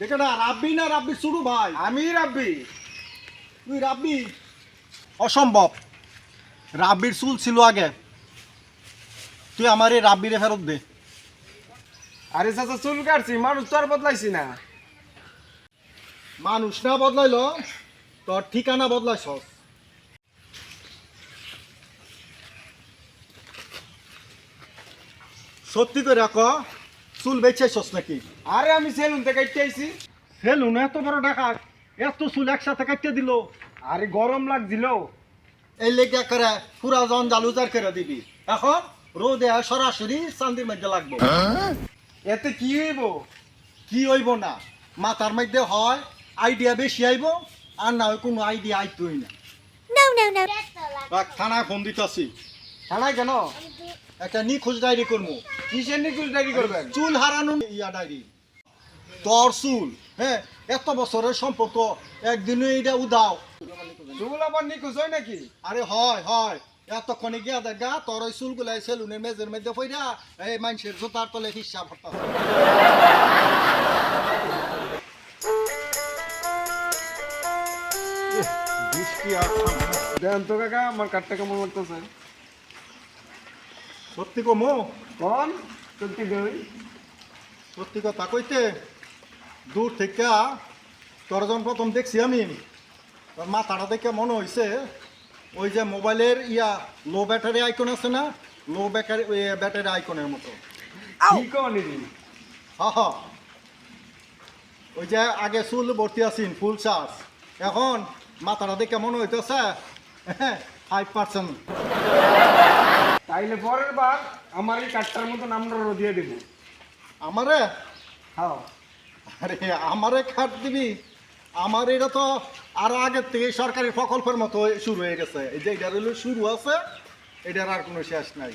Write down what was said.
দেখে না রাব্বি না রাব্বি শুরু ভাই আমি রাব্বি। তুই রাব্বি অসম্ভব রাব্বির চুল ছিল আগে তুই আমার এই রাব্বিরে ফেরত দে আরে চাচা চুল কাটছি, মানুষ তো আর বদলাইছি না। মানুষ না বদলাইল তোর ঠিকানা বদলাইছ সত্যি করে রাখ চুল বেচাইছস নাকি আরে আমি সেলুন থেকে কাটতে আইছি। সেলুন এত বড় টাকা এত চুল একসাথে কাটতে দিল আরে গরম লাগছিল। এই লেগে করে পুরা জন জালুজার করে দিবি এখন রোদে সরাসরি চান্দির মধ্যে লাগবো এতে কি হইব? কি হইব না মাথার মধ্যে হয় আইডিয়া বেশি আইব আর না হয় কোনো আইডিয়া আইতই না No, no, no. রাখ থানায় ফোন দিতেছি থানায় কেন? একটা নিখোঁজ ডায়েরি করবো কিসের নিকুজ ডায়েরি করবেন? চুল হারানো ইয়া ডায়েরি তোর চুল হ্যাঁ এত বছরের সম্পর্ক একদিনও এইটা উদাও চুল আবার নিকুজ হয় নাকি? আরে হয় হয় এতক্ষণে গিয়া দেখা তোর ওই চুলগুলো সেলুনের মেজের মধ্যে পইরা এই মানুষের জোতার তলে হিসাব হতা বৃষ্টি আর দেন তো কাকা, আমার কাঠটা কেমন লাগতেছে? সত্যি কমো কোন সত্যি দেই? সত্যি কথা কইতে দূর থেকে তোর যখন প্রথম দেখছি আমি তোর মাথাটা দেখে মনে হয়েছে ওই যে মোবাইলের ইয়া লো ব্যাটারি আইকন আছে না লো ব্যাটারি আইকনের মতো কি কোন এটি? হা হা ওই যে আগে চুল ভর্তি আছেন ফুল চার্জ এখন মাথাটা দেখে মনে হইতেছে 5%। তাইলে পরের বার আমার এই কাঠটার মতো নামটা দিয়ে দেবো। আমারে হ্যাঁ। আরে আমারে খাট দিবি আমার এটা তো আরো আগের থেকে সরকারি প্রকল্পের মতো শুরু হয়ে গেছে এই যে এটার হলো শুরু আছে এটার আর কোনো শেষ নাই